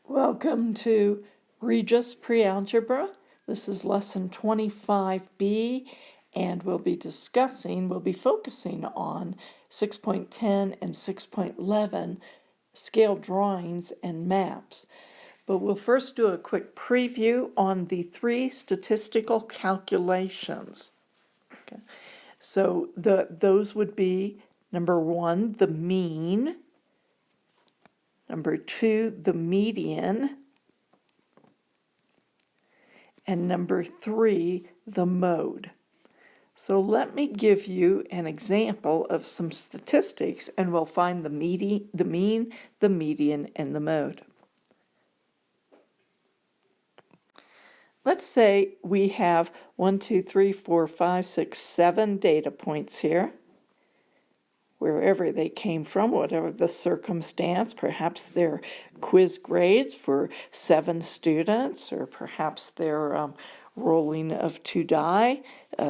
Welcome to Rges Pre-Algebra. This is lesson 25B, and we'll be focusing on 6.10 and 6.11 scale drawings and maps. But we'll first do a quick preview on the three statistical calculations. Okay. So those would be, number one, the mean. Number two, the median. And number three, the mode. So let me give you an example of some statistics, and we'll find the mean, the median, and the mode. Let's say we have 1, 2, 3, 4, 5, 6, 7 data points here. Wherever they came from, whatever the circumstance, perhaps they're quiz grades for 7 students, or perhaps they're rolling of 2 die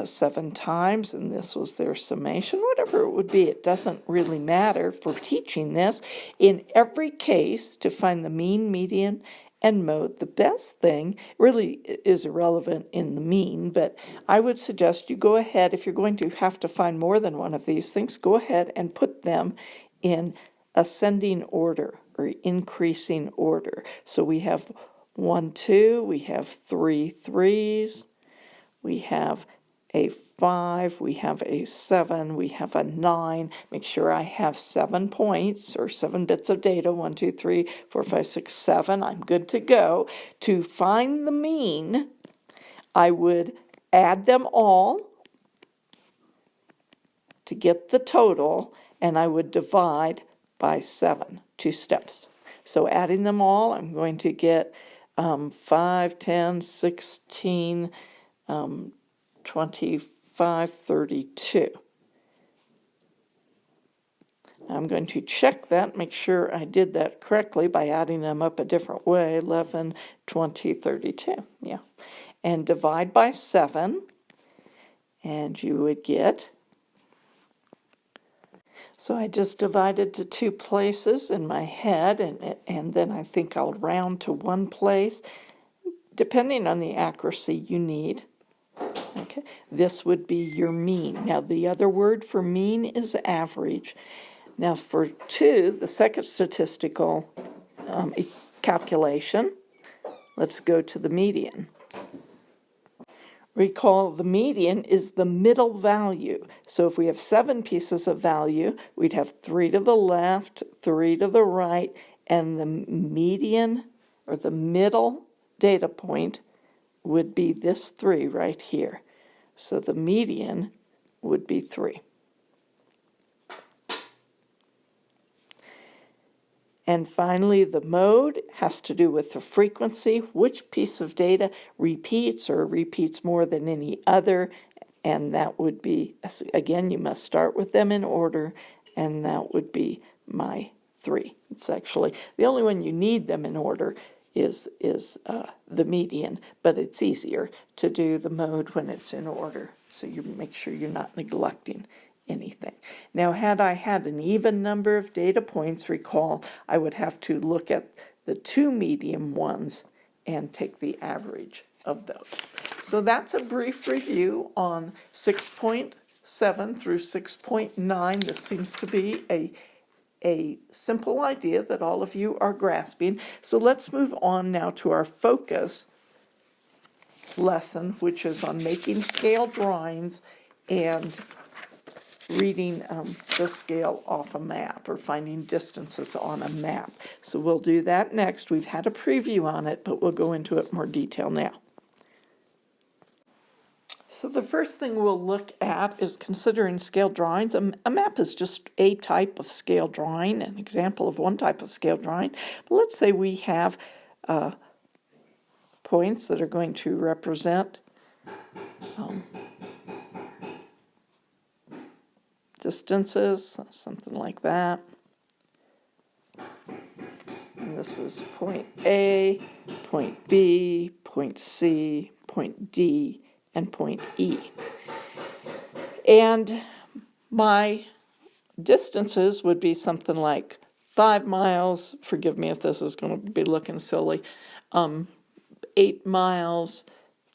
7 times, and this was their summation, whatever it would be. It doesn't really matter for teaching this. In every case, to find the mean, median, and mode, the best thing really is irrelevant in the mean, but I would suggest you go ahead, if you're going to have to find more than one of these things, go ahead and put them in ascending order or increasing order. So we have 1, 2, we have 3 3s, we have a 5, we have a 7, we have a 9. Make sure I have 7 points or 7 bits of data. 1, 2, 3, 4, 5, 6, 7. I'm good to go. To find the mean, I would add them all to get the total, and I would divide by 7, 2 steps. So adding them all, I'm going to get 5, 10, 16, 25, 32. I'm going to check that, make sure I did that correctly by adding them up a different way. 11, 20, 32. Yeah. And divide by 7, and you would get. So I just divided to 2 places in my head, and then I think I'll round to 1 place, depending on the accuracy you need. Okay, this would be your mean. Now, the other word for mean is average. Now, for 2, the second statistical calculation, let's go to the median. Recall, the median is the middle value. So if we have 7 pieces of value, we'd have 3 to the left, 3 to the right, and the median, or the middle data point, would be this 3 right here. So the median would be 3. And finally, the mode has to do with the frequency, which piece of data repeats or repeats more than any other, and that would be, again, you must start with them in order, and that would be my 3. It's actually, the only one you need them in order is the median, but it's easier to do the mode when it's in order, so you make sure you're not neglecting anything. Now, had I had an even number of data points, recall, I would have to look at the 2 medium ones and take the average of those. So that's a brief review on 6.7 through 6.9. This seems to be a simple idea that all of you are grasping. So let's move on now to our focus lesson, which is on making scale drawings and reading the scale off a map, or finding distances on a map. So we'll do that next. We've had a preview on it, but we'll go into it more detail now. So the first thing we'll look at is considering scale drawings. A map is just a type of scale drawing, an example of one type of scale drawing. But let's say we have points that are going to represent distances, something like that. And this is point A, point B, point C, point D, and point E. And my distances would be something like 5 miles, forgive me if this is going to be looking silly, 8 miles,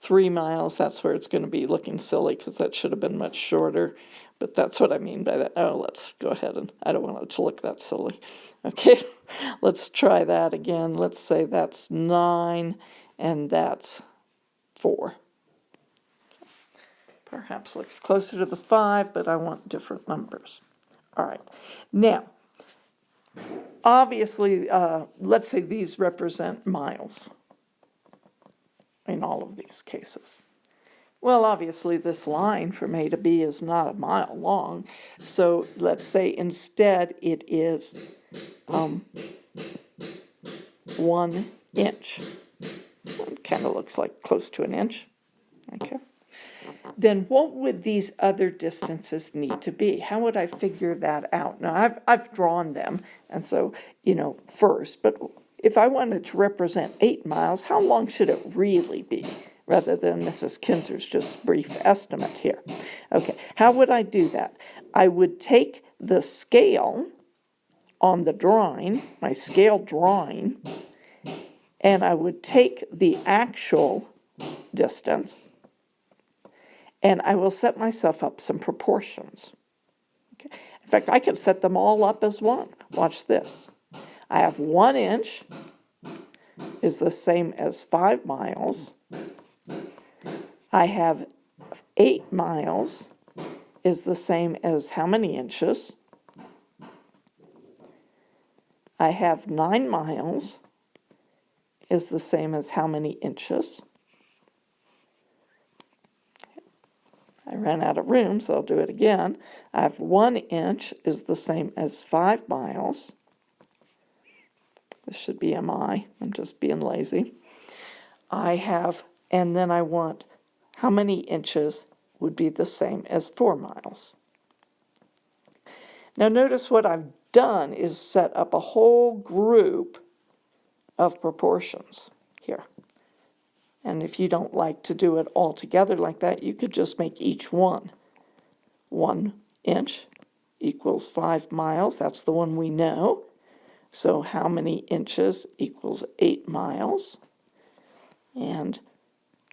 3 miles, that's where it's going to be looking silly because that should have been much shorter. But that's what I mean by that. Oh, let's go ahead and I don't want it to look that silly. Okay, let's try that again. Let's say that's 9 and that's 4. Perhaps looks closer to the 5, but I want different numbers. All right. Now, obviously, let's say these represent miles in all of these cases. Well, obviously, this line from A to B is not a mile long. So let's say instead it is 1 inch. It kind of looks like close to an inch. Okay. Then what would these other distances need to be? How would I figure that out? Now, I've drawn them, and so, first, but if I wanted to represent 8 miles, how long should it really be? Rather than Mrs. Kinzer's just brief estimate here. Okay, how would I do that? I would take the scale on the drawing, my scale drawing, and I would take the actual distance, and I will set myself up some proportions. Okay. In fact, I could set them all up as one. Watch this. I have 1 inch is the same as 5 miles. I have 8 miles is the same as how many inches? I have 9 miles is the same as how many inches? I ran out of room, so I'll do it again. I have 1 inch is the same as 5 miles. This should be MI. I'm just being lazy. And then I want how many inches would be the same as 4 miles. Now notice what I've done is set up a whole group of proportions here. And if you don't like to do it all together like that, you could just make each one. 1 inch equals 5 miles. That's the one we know. So how many inches equals 8 miles? And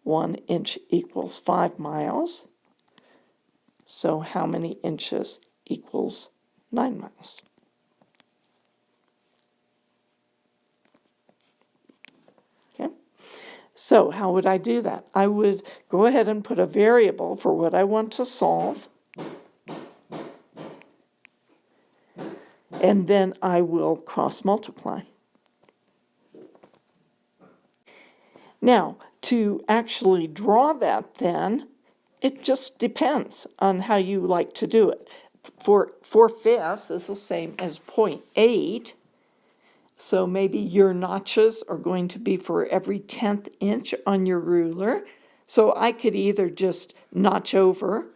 1 inch equals 5 miles. So how many inches equals 9 miles? Okay. So how would I do that? I would go ahead and put a variable for what I want to solve. And then I will cross multiply. Now, to actually draw that then, it just depends on how you like to do it. For 4/5 is the same as 0.8, so maybe your notches are going to be for every 10th inch on your ruler. So I could either just notch over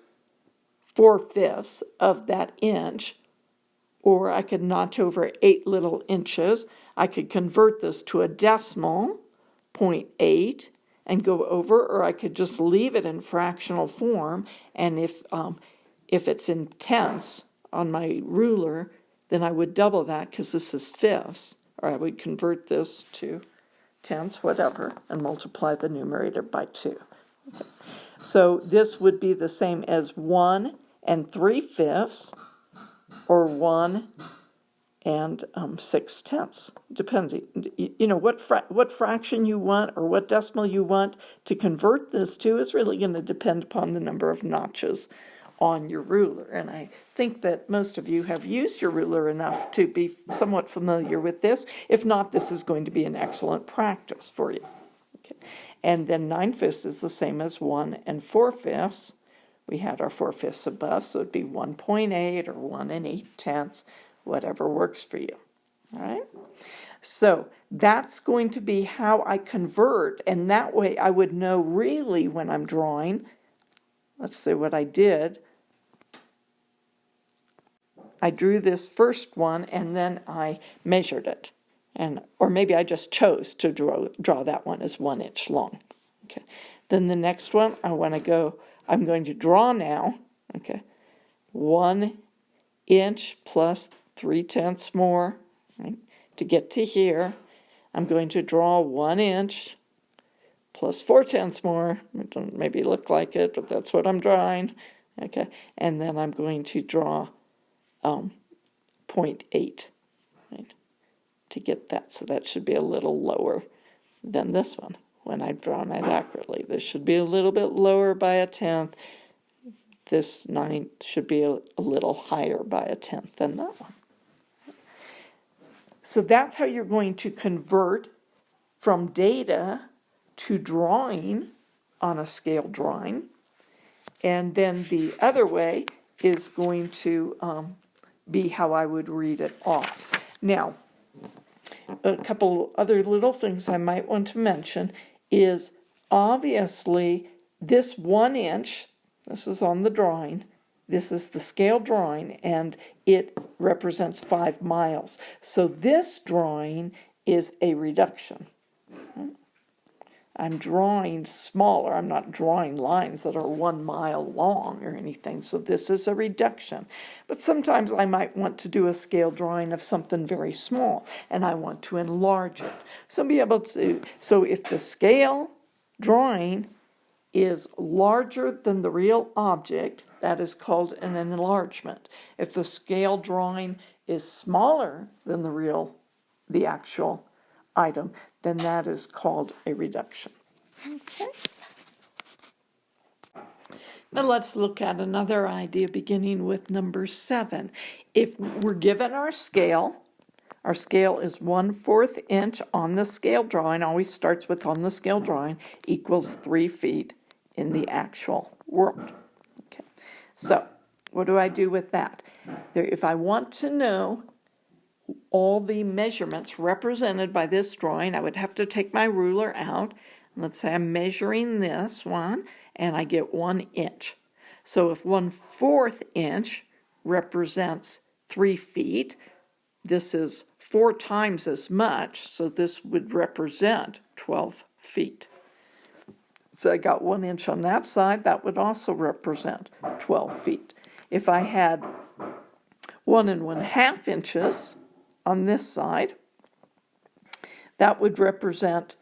4/5 of that inch, or I could notch over 8 little inches. I could convert this to a decimal, 0.8, and go over, or I could just leave it in fractional form, and if it's in tenths on my ruler, then I would double that because this is fifths, or I would convert this to tenths, whatever, and multiply the numerator by 2. Okay. So this would be the same as 1 3/5, or 1 6/10. Depends, what fraction you want or what decimal you want to convert this to is really going to depend upon the number of notches on your ruler. And I think that most of you have used your ruler enough to be somewhat familiar with this. If not, this is going to be an excellent practice for you. Okay. And then 9/5 is the same as 1 4/5. We had our 4/5 above, so it'd be 1.8 or 1 8/10, whatever works for you. All right? So that's going to be how I convert, and that way I would know really when I'm drawing. Let's see what I did. I drew this first one, and then I measured it. Or maybe I just chose to draw that one as 1 inch long. Okay. Then the next one, I'm going to draw now, okay, 1 inch plus 3/10 more, right? To get to here, I'm going to draw 1 inch plus 4/10 more. It doesn't maybe look like it, but that's what I'm drawing. Okay, and then I'm going to draw 0.8, right, to get that. So that should be a little lower than this one when I've drawn it accurately. This should be a little bit lower by 1/10. This 9 should be a little higher by 1/10 than that one. So that's how you're going to convert from data to drawing on a scale drawing. And then the other way is going to be how I would read it off. Now, a couple other little things I might want to mention is obviously this 1 inch, this is on the drawing, this is the scale drawing, and it represents 5 miles. So this drawing is a reduction. I'm drawing smaller. I'm not drawing lines that are 1 mile long or anything. So this is a reduction. But sometimes I might want to do a scale drawing of something very small, and I want to enlarge it. So if the scale drawing is larger than the real object, that is called an enlargement. If the scale drawing is smaller than the actual item, then that is called a reduction. Okay. Now let's look at another idea beginning with number 7. If we're given our scale is 1/4 inch on the scale drawing, always starts with on the scale drawing, equals 3 feet in the actual world. Okay. So what do I do with that? If I want to know all the measurements represented by this drawing, I would have to take my ruler out. Let's say I'm measuring this one, and I get 1 inch. So if 1/4 inch represents 3 feet, this is 4 times as much, so this would represent 12 feet. So I got 1 inch on that side, that would also represent 12 feet. If I had 1 1/2 inches on this side, that would represent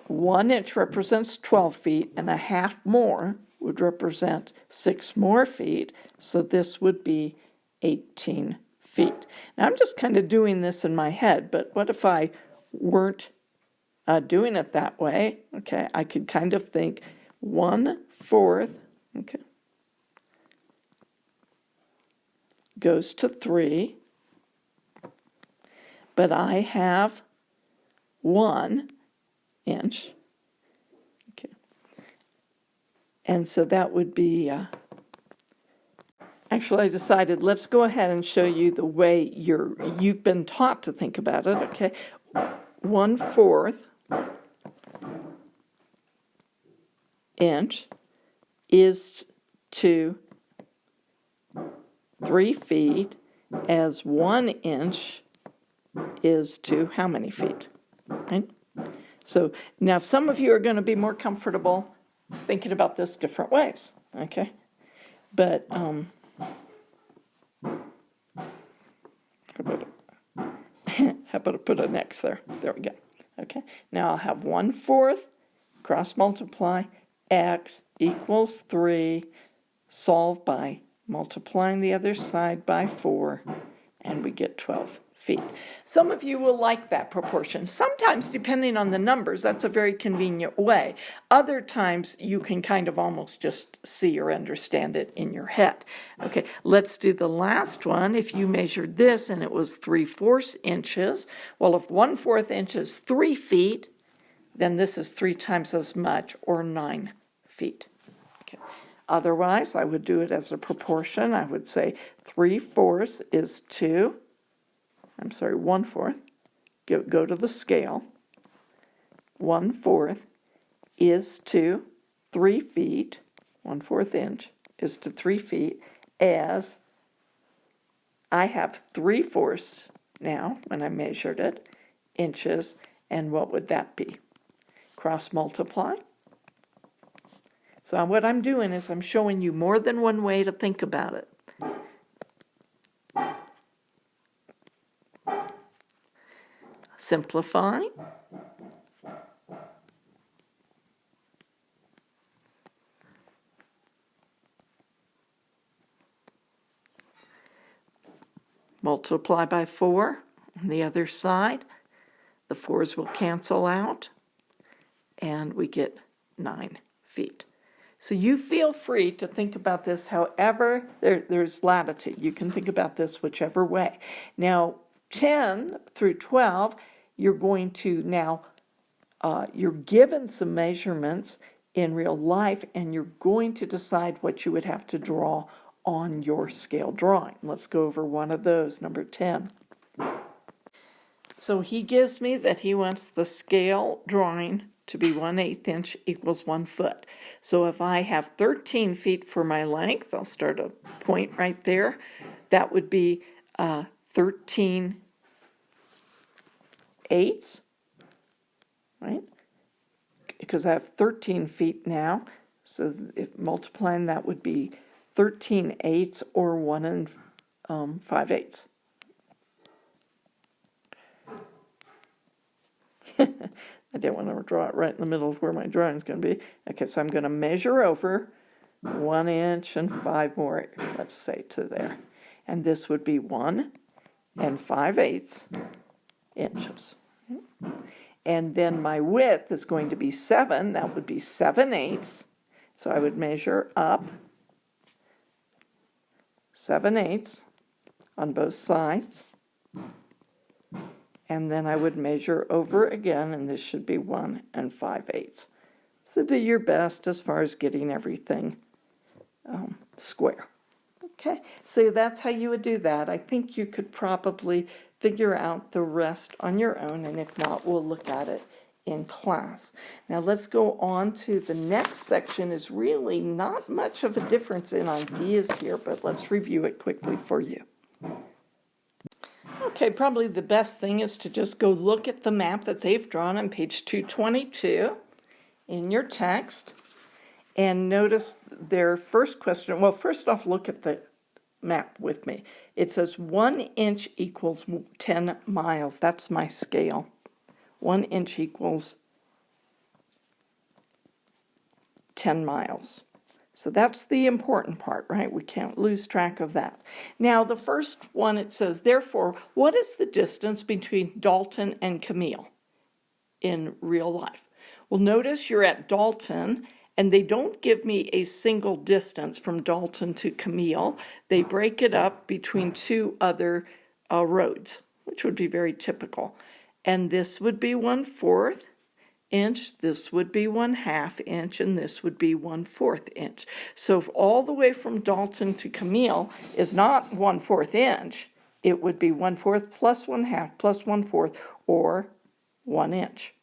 1 inch represents 12 feet, and a half more would represent 6 more feet, so this would be 18 feet. Now I'm just kind of doing this in my head, but what if I weren't doing it that way? Okay, I could kind of think 1/4, okay, goes to 3, but I have 1 inch, okay, and so that would be, actually I decided let's go ahead and show you the way you've been taught to think about it, okay. 1/4 inch is to 3 feet as 1 inch is to how many feet, right? So now some of you are going to be more comfortable thinking about this different ways, okay? But how about I put an X there? There we go. Okay. Now I'll have 1/4 cross multiply X equals 3, solve by multiplying the other side by 4, and we get 12 feet. Some of you will like that proportion. Sometimes, depending on the numbers, that's a very convenient way. Other times, you can kind of almost just see or understand it in your head. Okay, let's do the last one. If you measured this and it was 3/4 inches, well, if 1/4 inch is 3 feet, then this is 3 times as much, or 9 feet. Okay. Otherwise, I would do it as a proportion. I would say 3/4 is 1/4. Go to the scale. 1/4 is to 3 feet. 1/4 inch is to 3 feet, as I have 3/4 now when I measured it, inches, and what would that be? Cross multiply. So what I'm doing is I'm showing you more than one way to think about it. Simplify. Multiply by 4 on the other side. The 4's will cancel out, and we get 9 feet. So you feel free to think about this however, there's latitude. You can think about this whichever way. Now, 10 through 12, you're going to now, you're given some measurements in real life, and you're going to decide what you would have to draw on your scale drawing. Let's go over one of those, number 10. So he gives me that he wants the scale drawing to be 1/8 inch equals 1 foot. So if I have 13 feet for my length, I'll start a point right there. That would be 13 eighths, right? Because I have 13 feet now, so if multiplying that would be 13 eighths or 1 5/8. I didn't want to draw it right in the middle of where my drawing is going to be. Okay, so I'm going to measure over 1 inch and 5 more, let's say, to there. And this would be 1 5/8 inches. And then my width is going to be 7. That would be 7/8. So I would measure up 7/8 on both sides. And then I would measure over again, and this should be 1 5/8. So do your best as far as getting everything square. Okay, so that's how you would do that. I think you could probably figure out the rest on your own, and if not, we'll look at it in class. Now let's go on to the next section. Is really not much of a difference in ideas here, but let's review it quickly for you. Okay, probably the best thing is to just go look at the map that they've drawn on page 222 in your text and notice their first question. Well, first off, look at the map with me. It says 1 inch equals 10 miles. That's my scale. 1 inch equals 10 miles. So that's the important part, right? We can't lose track of that. Now, the first one, it says, therefore, what is the distance between Dalton and Camille in real life? Well, notice you're at Dalton, and they don't give me a single distance from Dalton to Camille. They break it up between 2 other roads, which would be very typical. And this would be 1/4 inch, this would be 1/2 inch, and this would be 1/4 inch. So if all the way from Dalton to Camille is not 1/4 inch, it would be 1/4 plus 1/2 plus 1/4, or 1 inch.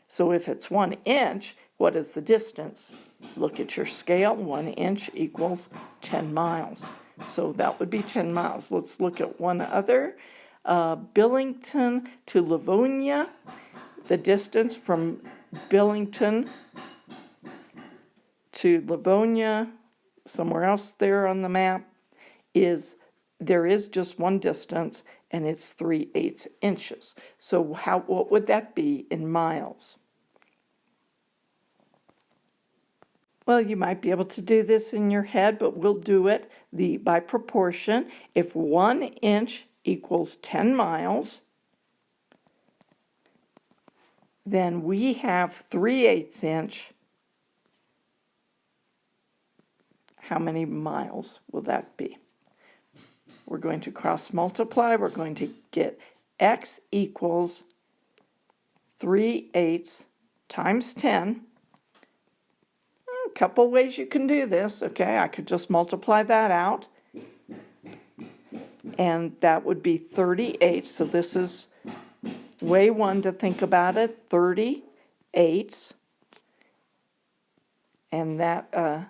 So if it's 1 inch, what is the distance? Look at your scale. 1 inch equals 10 miles. So that would be 10 miles. Let's look at one other. Billington to Livonia. The distance from Billington to Livonia, somewhere else there on the map, there is just one distance, and it's 3/8 inches. So what would that be in miles? Well, you might be able to do this in your head, but we'll do it by proportion. If 1 inch equals 10 miles, then we have 3/8 inch. How many miles will that be? We're going to cross multiply. We're going to get x equals 3/8 times 10. A couple ways you can do this. Okay, I could just multiply that out, and that would be 38. So this is way one to think about it, 38, and that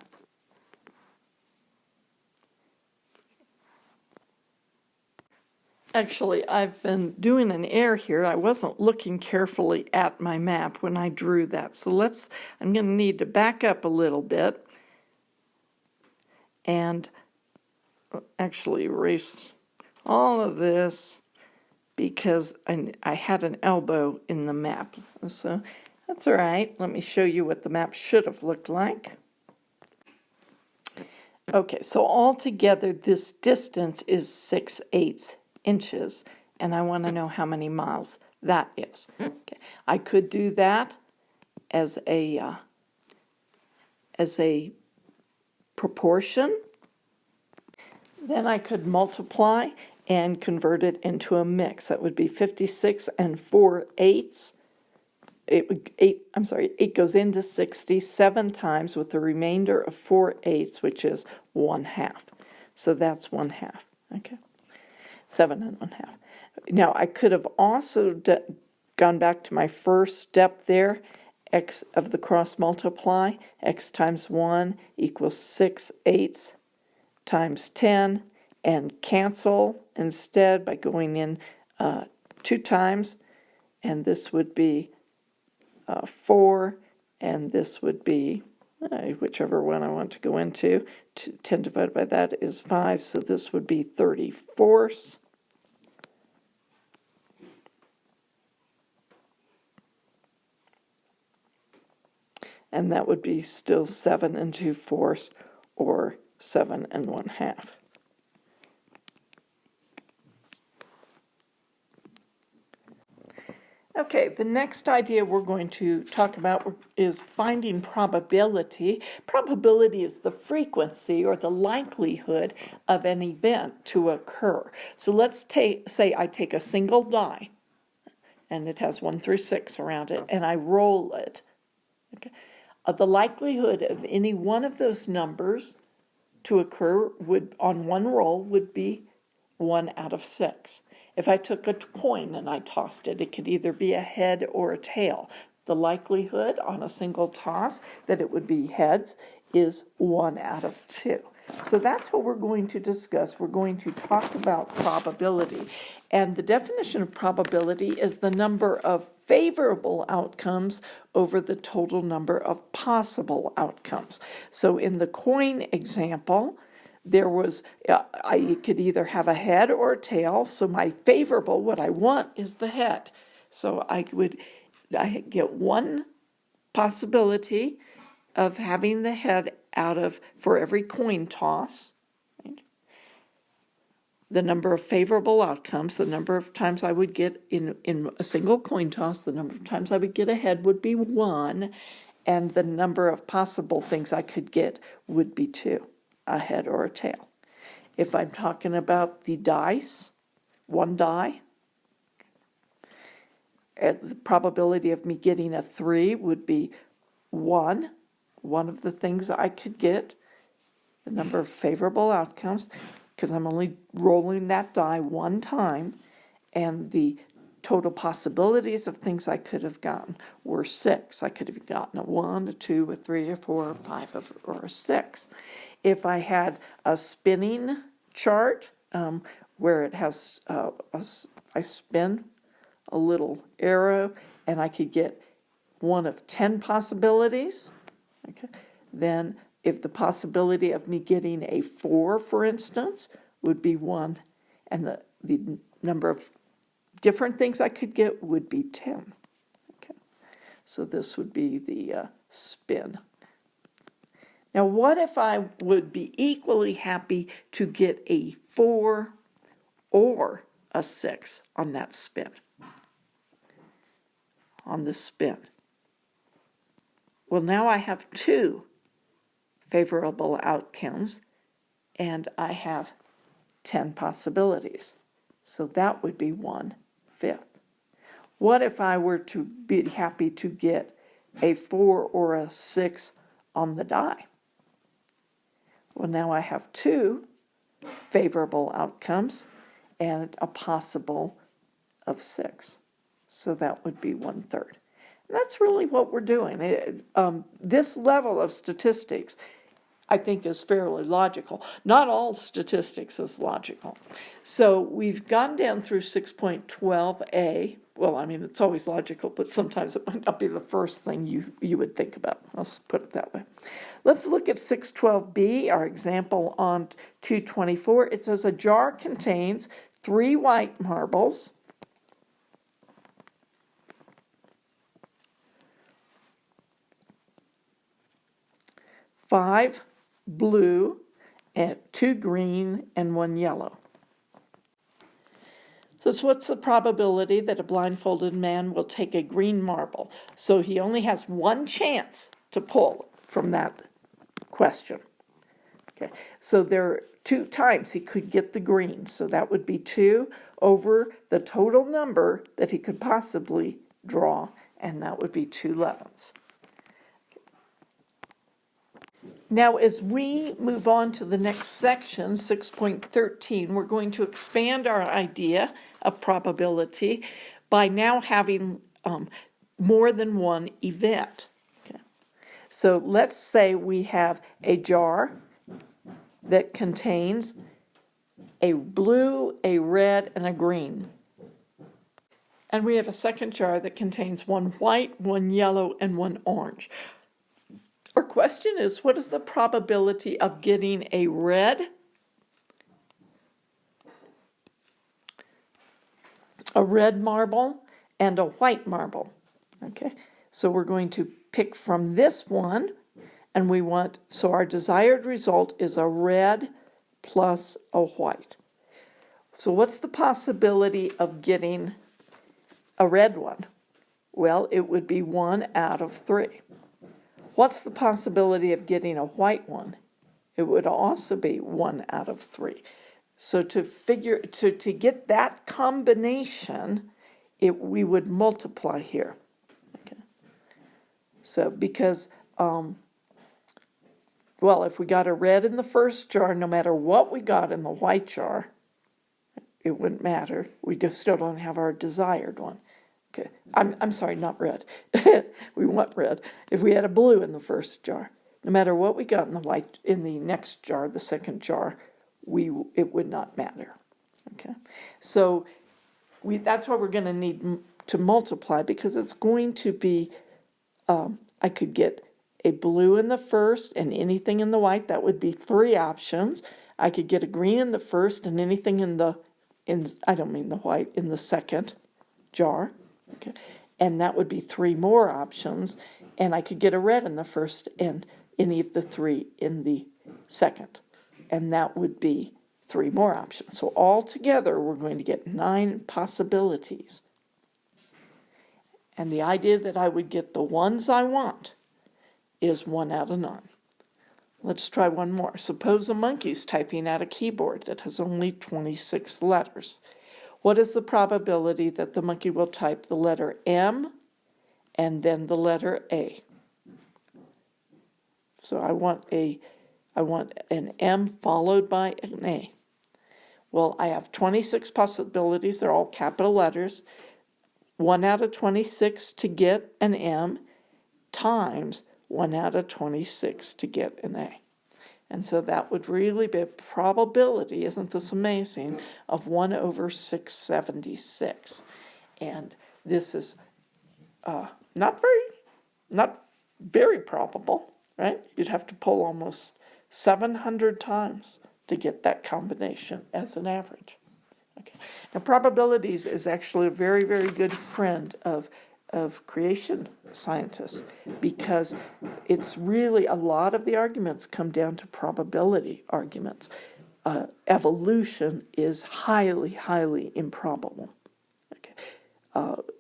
actually, I've been doing an error here. I wasn't looking carefully at my map when I drew that. So I'm going to need to back up a little bit and actually erase all of this, because I had an elbow in the map. So that's all right. Let me show you what the map should have looked like. Okay, so altogether this distance is 6/8 inches, and I want to know how many miles that is. Okay, I could do that as a proportion. Then I could multiply and convert it into a mix. That would be 56 4/8. It goes into 60 7 times with the remainder of 4/8, which is 1/2. So that's 1/2. Okay, 7 1/2. Now I could have also gone back to my first step there. X of the cross multiply, x times 1 equals 6/8 times 10, and cancel instead by going in 2 times, and this would be 4, and this would be whichever one I want to go into. 10 divided by that is 5, so this would be 30/4. And that would be still 7 2/4, or 7 1/2. Okay, the next idea we're going to talk about is finding probability. Probability is the frequency or the likelihood of an event to occur. So let's say I take a single die, and it has 1 through 6 around it, and I roll it. Okay. The likelihood of any one of those numbers to occur on one roll would be 1 out of 6. If I took a coin and I tossed it, it could either be a head or a tail. The likelihood on a single toss that it would be heads is 1 out of 2. So that's what we're going to discuss. We're going to talk about probability. And the definition of probability is the number of favorable outcomes over the total number of possible outcomes. So in the coin example, there was, I could either have a head or a tail. So my favorable, what I want is the head. So I get one possibility of having the head for every coin toss. Right? The number of favorable outcomes, the number of times I would get in a single coin toss, the number of times I would get a head would be 1, and the number of possible things I could get would be 2. A head or a tail. If I'm talking about the dice, one die, the probability of me getting a 3 would be 1. One of the things I could get, the number of favorable outcomes, because I'm only rolling that die one time, and the total possibilities of things I could have gotten were 6. I could have gotten a 1, a 2, a 3, a 4, a 5, or a 6. If I had a spinning chart where it has, I spin a little arrow and I could get one of 10 possibilities, okay, then if the possibility of me getting a 4, for instance, would be 1, and the number of different things I could get would be 10. Okay, so this would be the spin. Now, what if I would be equally happy to get a 4 or a 6 on that spin? On the spin. Well, now I have 2 favorable outcomes, and I have 10 possibilities. So that would be 1/5. What if I were to be happy to get a 4 or a 6 on the die? Well, now I have 2 favorable outcomes and a possible of 6. So that would be 1/3. And that's really what we're doing. This level of statistics, I think, is fairly logical. Not all statistics is logical. So we've gone down through 6.12a. Well, I mean, it's always logical, but sometimes it might not be the first thing you would think about. I'll put it that way. Let's look at 6.12b, our example on 224. It says a jar contains 3 white marbles, 5 blue, and 2 green, and 1 yellow. So what's the probability that a blindfolded man will take a green marble? So he only has one chance to pull from that question. Okay, so there are 2 times he could get the green, so that would be 2 over the total number that he could possibly draw, and that would be 2 11ths. Now, as we move on to the next section, 6.13, we're going to expand our idea of probability by now having more than one event. Okay. So let's say we have a jar that contains a blue, a red, and a green. And we have a second jar that contains 1 white, 1 yellow, and 1 orange. Our question is, what is the probability of getting a red, marble, and a white marble? Okay, so we're going to pick from this one, and so our desired result is a red plus a white. So what's the possibility of getting a red one? Well, it would be 1 out of 3. What's the possibility of getting a white one? It would also be 1 out of 3. So to get that combination, we would multiply here. Okay. So because if we got a red in the first jar, no matter what we got in the white jar, it wouldn't matter. We just still don't have our desired one. Okay, I'm sorry, not red. We want red. If we had a blue in the first jar, no matter what we got in the next jar, the second jar, it would not matter. Okay, so that's why we're going to need to multiply, because it's going to be. I could get a blue in the first and anything in the white. That would be 3 options. I could get a green in the first and anything in the white, in the second jar. Okay, and that would be 3 more options, and I could get a red in the first and any of the 3 in the second, and that would be 3 more options. So altogether, we're going to get 9 possibilities. And the idea that I would get the ones I want is 1 out of 9. Let's try one more. Suppose a monkey's typing at a keyboard that has only 26 letters. What is the probability that the monkey will type the letter M and then the letter A? So I want an M followed by an A. Well, I have 26 possibilities. They're all capital letters. 1 out of 26 to get an M times 1 out of 26 to get an A. And so that would really be a probability, isn't this amazing, of 1 over 676. And this is not very probable, right? You'd have to pull almost 700 times to get that combination as an average. Okay. Now, probabilities is actually a very, very good friend of creation scientists, because it's really a lot of the arguments come down to probability arguments. Evolution is highly, highly improbable. Okay.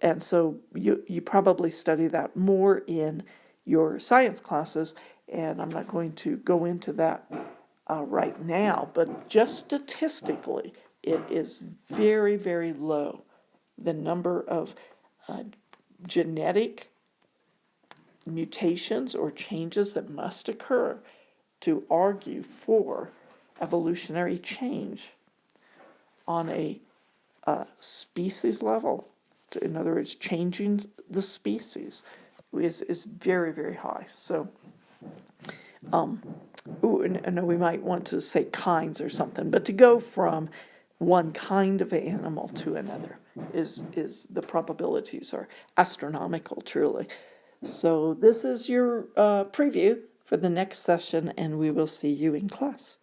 And so you probably study that more in your science classes, and I'm not going to go into that right now, but just statistically, it is very, very low, the number of genetic mutations or changes that must occur to argue for evolutionary change on a species level. In other words, changing the species is very, very high. So, and we might want to say kinds or something, but to go from one kind of animal to another is the probabilities are astronomical, truly. So this is your preview for the next session, and we will see you in class.